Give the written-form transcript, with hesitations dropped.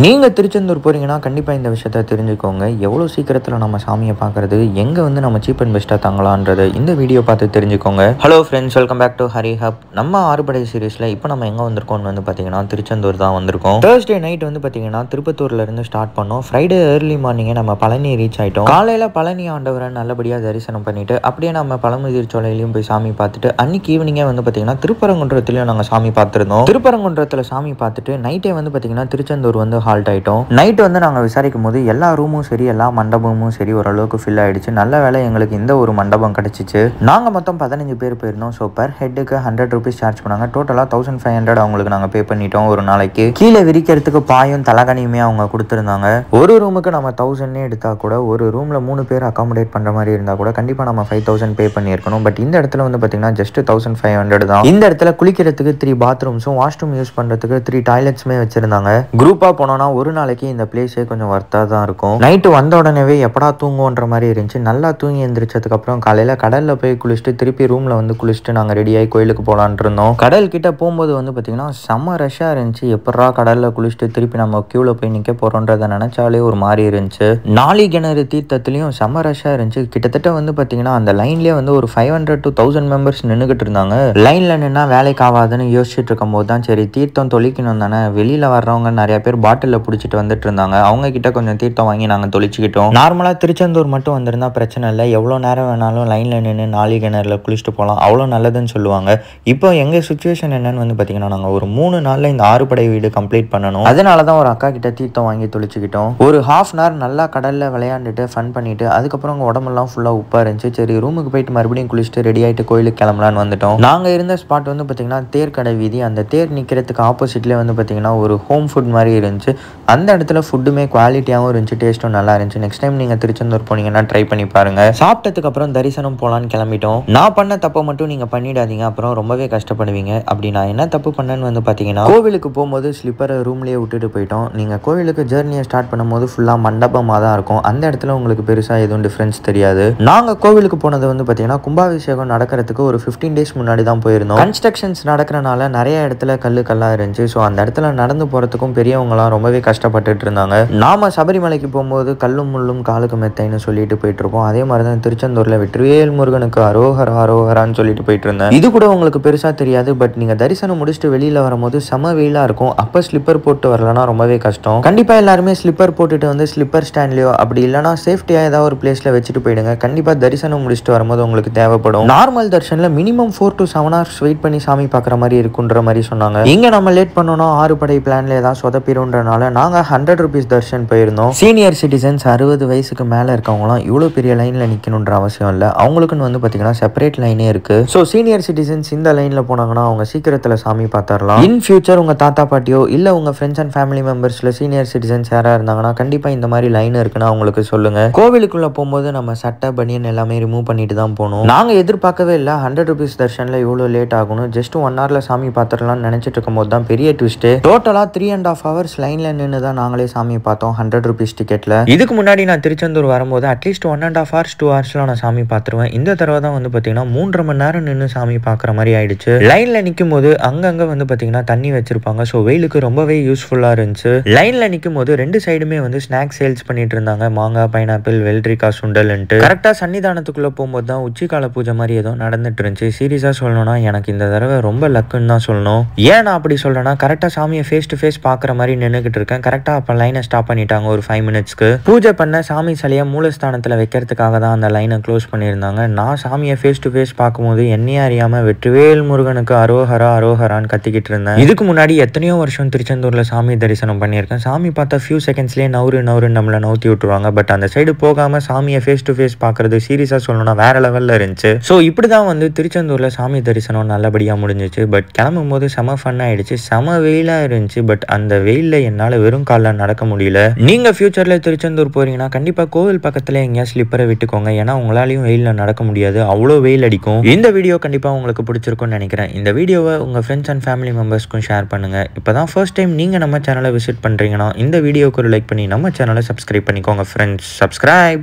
நீங்க திருச்செந்தூர் போறீங்கன்னா, கண்டிப்பா இந்த விஷயத்த தெரிஞ்சுக்கோங்க. எவ்வளோ சீக்கிரத்தில நம்ம சாமிய பார்க்கறது, எங்க வந்து நம்ம சீப் அண்ட் பெஸ்ட்டா தங்கலான்றத இந்த வீடியோ பார்த்து தெரிஞ்சுக்கோங்க. Hello friends, welcome back to Hari Hub. நம்ம ஆறுபடை சீரிஸ்ல இப்போ நம்ம எங்க வந்திருக்கோம்னு வந்து பார்த்தீங்கன்னா, திருச்செந்தூர் தான் வந்திருக்கோம். Thursday நைட் வந்து பார்த்தீங்கன்னா, திருப்பத்தூர்ல இருந்து ஸ்டார்ட் பண்ணோம். ஃப்ரைடே ஏர்லி மார்னிங்கே நம்ம பழனி ரீச் ஆயிட்டோம். காலையில பழனி ஆண்டவரை நல்லபடியா தரிசனம் பண்ணிட்டு, அப்படியே நம்ம பழமுதிர்ச்சோலையிலயும் போய் சாமி பார்த்துட்டு, அன்னைக்கு ஈவினிங்கே வந்து பார்த்தீங்கன்னா, திருப்பரங்குன்றத்திலயும் நாங்க சாமி பார்த்துருந்தோம். திருப்பரங்குன்றத்தில சாமி பார்த்துட்டு, நைட்டே வந்து பார்த்தீங்கன்னா, திருச்செந்தூர் வந்து ஹால்ட் ஆயிட்டோம். நைட் வந்து நாங்கள் விசாரிக்கும் போது எல்லா ரூமும் சரி, எல்லா மண்டபமும் சரி ஓரளவுக்கு ஃபில் ஆயிடுச்சு. நல்ல வேலை எங்களுக்கு இந்த ஒரு மண்டபம் கிடைச்சிச்சு. நாங்கள் மொத்தம் 15 பேர் போயிருந்தோம். ஸோ பர் ஹெட்டுக்கு 100 rupees சார்ஜ் பண்ணாங்க. டோட்டலாக 1500 அவங்களுக்கு நாங்கள் பே பண்ணிட்டோம் ஒரு நாளைக்கு. கீழே விரிக்கிறதுக்கு பாயும் தலகணியுமே அவங்க கொடுத்துருந்தாங்க. ஒரு ரூமுக்கு நம்ம 1000 எடுத்தால் கூட, ஒரு ரூமில் 3 பேர் அகாமடேட் பண்ணுற மாதிரி இருந்தால் கூட கண்டிப்பாக நம்ம 5000 பே பண்ணியிருக்கணும். பட் இந்த இடத்துல வந்து பார்த்தீங்கன்னா ஜஸ்ட் 1500 தான். இந்த இடத்துல குளிக்கிறதுக்கு 3 பாத்ரூம்ஸும் வாஷ்ரூம் யூஸ் பண்ணுறதுக்கு 3 டாய்லெட்ஸுமே வச்சிருந்தாங்க. குரூப்பாக போனோம்னா ஒரு நாளைக்கு இந்த பிளேஸே கொஞ்சம் வர்த்தாக தான் இருக்கும். நைட்டு வந்த உடனே எப்படா தூங்குவோன்ற மாதிரி இருந்துச்சு. நல்லா தூங்கி எந்திரிச்சதுக்கு அப்புறம் காலையில் கடலில் போய் குளிச்சுட்டு திருப்பி ரூமில் வந்து குளிச்சுட்டு நாங்கள் ரெடியாகி கோயிலுக்கு போகலான்ட்டு இருந்தோம். கடல் கிட்ட போகும்போது வந்து பார்த்தீங்கன்னா செம்ம ரஷ்ஷாக இருந்துச்சு. எப்படா கடலில் குளிச்சுட்டு திருப்பி நம்ம கியூவில் போய் நிற்க போகிறோன்றதை நினச்சாலே ஒரு மாதிரி இருந்துச்சு. நாளி கிணறு தீர்த்தத்துலேயும் செம்ம ரஷ்ஷாக இருந்துச்சு. கிட்டத்தட்ட வந்து பார்த்தீங்கன்னா அந்த லைன்லேயே வந்து ஒரு 500 to 1000 மெம்பர்ஸ் நின்றுக்கிட்டு இருந்தாங்க. லைனில் நின்னா வேலைக்கு ஆகாதுன்னு யோசிச்சுட்டு இருக்கும் போது தான் சரி தீர்த்தம் தொளிக்கணும் தானே, வெளியில் வர்றவங்க நிறைய பேர் பாட்டிலில் பிடிச்சிட்டு வந்துட்டு இருந்தாங்க. அவங்க கிட்ட கொஞ்சம் தீர்த்தம் வாங்கி நாங்கள் தொளிச்சுக்கிட்டோம். நார்மலாக திருச்செந்தூர் மட்டும் வந்திருந்தா பிரச்சனை இல்லை, எவ்வளோ நேரம் வேணாலும் லைனில் நின்று நாளி கிணறுல குளிச்சுட்டு போகலாம், அவ்வளோ நல்லதுன்னு சொல்லுவாங்க. இப்போ எங்கள் சுச்சுவேஷன் என்னன்னு வந்து பார்த்தீங்கன்னா, நாங்கள் ஒரு 3 நாளில் இந்த 6 படை வீடு கம்ப்ளீட் பண்ணணும். அதனால தான் ஒரு அக்கா கிட்ட தீர்த்தம் வாங்கி தொளிச்சுக்கிட்டோம். ஒரு ½ hour நல்லா கடலில் விளையாண்டுட்டு ஃபன் பண்ணிட்டு அதுக்கப்புறம் உங்கள் உடம்பெல்லாம் ஃபுல்லாக உப்பாக இருந்துச்சு. சரி ரூமுக்கு போயிட்டு மறுபடியும் குளிச்சுட்டு ரெடி ஆகிட்டு கோயிலுக்கு கிளம்பலான்னு வந்துட்டோம். நாங்கள் இருந்த ஸ்பாட் வந்து பார்த்தீங்கன்னா தேர்க்கடை வீதி. அந்த தேர் நிற்கிறதுக்கு ஆப்போசிட்லேயே வந்து பார்த்தீங்கன்னா ஒரு ஹோம் ஃபுட் மாதிரி இருந்துச்சு. அந்த இடத்துல ஃபுட்டுமே குவாலிட்டியாகவும் இருந்துச்சு, டேஸ்ட்டும் நல்லா இருந்துச்சு. நெக்ஸ்ட் டைம் நீங்கள் திருச்செந்தூர் போனீங்கன்னா ட்ரை பண்ணி பாருங்க. சாப்பிட்டதுக்கு அப்புறம் தரிசனம் போகலான்னு கிளம்பிட்டோம். நான் பண்ண தப்பை மட்டும் நீங்கள் பண்ணிடாதீங்க, அப்புறம் ரொம்பவே கஷ்டப்படுவீங்க. அப்படி நான் என்ன தப்பு பண்ணேன்னு வந்து பார்த்தீங்கன்னா, கோவிலுக்கு போகும்போது ஸ்லிப்பரை ரூம்லேயே விட்டுட்டு போயிட்டோம். நீங்கள் கோவிலுக்கு ஜேர்னியை ஸ்டார்ட் பண்ணும்போது ஃபுல்லாக மண்டபமாக தான் இருக்கும். அந்த இடத்துல உங்களுக்கு பெருசாக எதுவும் டிஃப்ரென்ஸ் தெரியாது. நாங்கள் கோவிலுக்கு போனது வந்து பார்த்தீங்கன்னா கும்பாபிஷேகம் நடக்கிறதுக்கு ஒரு 15 days முன்னாடி தான் போயிருந்தோம். கன்ஸ்ட்ரக்ஷன்ஸ் நடக்கிறனால நிறைய இடத்துல கல்லாக இருந்துச்சு. ஸோ அந்த இடத்துல நடந்து போகிறதுக்கும் பெரியவங்களாம் ரொம்பவே கஷ்டப்பட்டுட்டு இருந்தாங்க. நாம சபரிமலைக்கு போகும்போது கல்லும் முள்ளும் காலுக்கு மெத்தைன்னு சொல்லிட்டு போயிட்டு இருப்போம். அதே மாதிரி தான் திருச்செந்தூர்ல வெற்றிவேல் முருகனுக்கு அரோகரா அரோகரான்னு சொல்லிட்டு போயிட்டு இருந்தேன். இது கூட உங்களுக்கு பெருசா தெரியாது. பட் நீங்க தரிசனம் முடிச்சுட்டு வெளியில வரும்போது செம வெயிலா இருக்கும். அப்ப ஸ்லிப்பர் போட்டு வரலன்னா ரொம்பவே கஷ்டம். கண்டிப்பா எல்லாருமே ஸ்லிப்பர் போட்டுட்டு வந்து ஸ்லிப்பர் ஸ்டாண்ட்லயோ அப்படி இல்லைன்னா சேஃப்டியா ஏதாவது ஒரு பிளேஸ்ல வச்சுட்டு போயிடுங்க. கண்டிப்பா தரிசனம் முடிச்சுட்டு வரும்போது உங்களுக்கு தேவைப்படும். நார்மல் தர்ஷன்ல மினிமம் 4 to 7 hours வெயிட் பண்ணி சாமி பார்க்குற மாதிரி இருக்குன்ற மாதிரி சொன்னாங்க. இங்க நம்ம லேட் பண்ணோம்னா 6 படை பிளான்ல ஏதாவது சொதப்பிடும்ன்றனால நாங்க 100 rupees தர்ஷன் போயிருந்தோம். சீனியர் சிட்டிசன்ஸ் 60 வயசுக்கு மேலே இருக்கவங்களாம் இவ்வளோ பெரிய லைனில் நிற்கணுன்ற அவசியம் இல்லை. அவங்களுக்குன்னு வந்து பார்த்தீங்கன்னா செப்பரேட் லைனே இருக்கு. ஸோ சீனியர் சிட்டிசன்ஸ் இந்த லைனில் போனாங்கன்னா அவங்க சீக்கிரத்தில் சாமி பார்த்தரலாம். இன் ஃபியூச்சர் உங்கள் தாத்தா பாட்டியோ இல்லை உங்கள் ஃப்ரெண்ட்ஸ் அண்ட் ஃபேமிலி மெம்பர்ஸில் சீனியர் சிட்டிசன்ஸ் யாராக இருந்தாங்கன்னா கண்டிப்பாக இந்த மாதிரி லைன் இருக்குன்னு அவங்களுக்கு சொல்லுங்க. கோவிலுக்குள்ளே போகும்போது நம்ம சட்டை பனியன் எல்லாமே ரிமூவ் பண்ணிட்டு தான் போகணும். நாங்கள் எதிர்பார்க்கவே இல்லை 100 rupees தர்ஷனில் இவ்வளோ லேட் ஆகணும். ஜஸ்ட் 1 hourல சாமி பார்த்துடலாம்னு நினச்சிட்டு இருக்கும் போது தான் பெரிய ட்விஸ்ட். டோட்டலாக 3.5 hours லைனில் நின்று தான் நாங்களே சாமி பார்த்தோம் 100 rupees டிக்கெட்ல. இதுக்கு முன்னாடி நான் திருச்செந்தூர் வரும்போது அட்லீஸ்ட் 1.5 hours 2 hours நான் சாமி பார்த்துருவேன். இந்த தடவை தான் வந்து பார்த்தீங்கன்னா 3.5 மணி நேரம் நின்று சாமி பார்க்குற மாதிரி ஆயிடுச்சு. லைன்ல நிற்கும் போது அங்கங்க வந்து பார்த்தீங்கன்னா தண்ணி வச்சிருப்பாங்க. ஸோ வெயிலுக்கு ரொம்பவே யூஸ்ஃபுல்லாக இருந்துச்சு. லைன்ல நிற்கும் போது 2 சைடுமே வந்து ஸ்நாக்ஸ் சேல்ஸ் பண்ணிட்டு இருந்தாங்க. மாங்காய், பைனாப்பிள், வெள்ளரிக்காய், சுண்டல்ன்ட்டு. கரெக்டாக சன்னிதானத்துக்குள்ள போகும்போது தான் உச்சிக்கால பூஜை மாதிரி ஏதோ நடந்துட்டு இருந்துச்சு. சீரியஸாக சொல்லணும்னா எனக்கு இந்த தடவை ரொம்ப லக்குன்னு தான் சொல்லணும். ஏன் நான் அப்படி சொல்றேன்னா, கரெக்டாக சாமியை ஃபேஸ் டு ஃபேஸ் பார்க்குற மாதிரி நின்றுக்கிட்டு இருக்கேன். கரெக்டாக அப்போ லைனை ஸ்டாப் பண்ணிட்டாங்க ஒரு 5 minutesக்கு. பூஜை பண்ண சாமி சிலையை மூலஸ்தானத்தில் வைக்கிறதுக்காக தான் அந்த லைனை க்ளோஸ் பண்ணியிருந்தாங்க. நான் சாமியை ஃபேஸ் டு ஃபேஸ் பார்க்கும்போது என்னையே அறியாமல் வெற்றிவேல் முருகனுக்கு அரோஹரா அரோஹரான்னு கத்திக்கிட்டு இருந்தேன். இதுக்கு முன்னாடி எத்தனையோ வருஷம் திருச்செந்தூரில் சாமி தரிசனம் பண்ணியிருக்கேன். சாமி பார்த்தா ஃபியூ செகண்ட்ஸ்லேயே நவுறு நம்மளை நவுத்தி விட்டுருவாங்க. பட் அந்த சைடு போகாமல் சாமியை ஃபேஸ் டு ஃபேஸ் பார்க்குறது சீரியஸாக சொல்லணும்னா வேற லெவலில் இருந்துச்சு. ஸோ இப்படி தான் வந்து திருச்செந்தூரில் சாமி தரிசனம் நல்லபடியாக முடிஞ்சிச்சு. பட் கிளம்பும் போது செம ஃபன் ஆயிடுச்சு. செம வெயிலாக இருந்துச்சு. பட் அந்த வெயிலில் என்னால் வெறும் காலில் நடக்க முடியல. நீங்க ஃபியூச்சர்ல திருச்செந்தூர் போறீங்கன்னா கண்டிப்பா கோவில் பக்கத்துல எங்கேயா ஸ்லிப்பரை விட்டுக்கோங்க. ஏன்னா உங்களாலையும் வெயிலில் நடக்க முடியாது, அவ்வளோ வெயில் அடிக்கும். இந்த வீடியோ கண்டிப்பா உங்களுக்கு பிடிச்சிருக்கும்னு நினைக்கிறேன். இந்த வீடியோவை உங்க ஃப்ரெண்ட்ஸ் அண்ட் ஃபேமிலி மெம்பர்ஸ்க்கும் ஷேர் பண்ணுங்க. இப்பதான் ஃபர்ஸ்ட் டைம் நீங்க நம்ம சேனலை விசிட் பண்றீங்கன்னா இந்த வீடியோக்கு ஒரு லைக் பண்ணி நம்ம சேனலை சப்ஸ்கிரைப் பண்ணிக்கோங்க ஃப்ரெண்ட்ஸ். சப்ஸ்கிரைப்.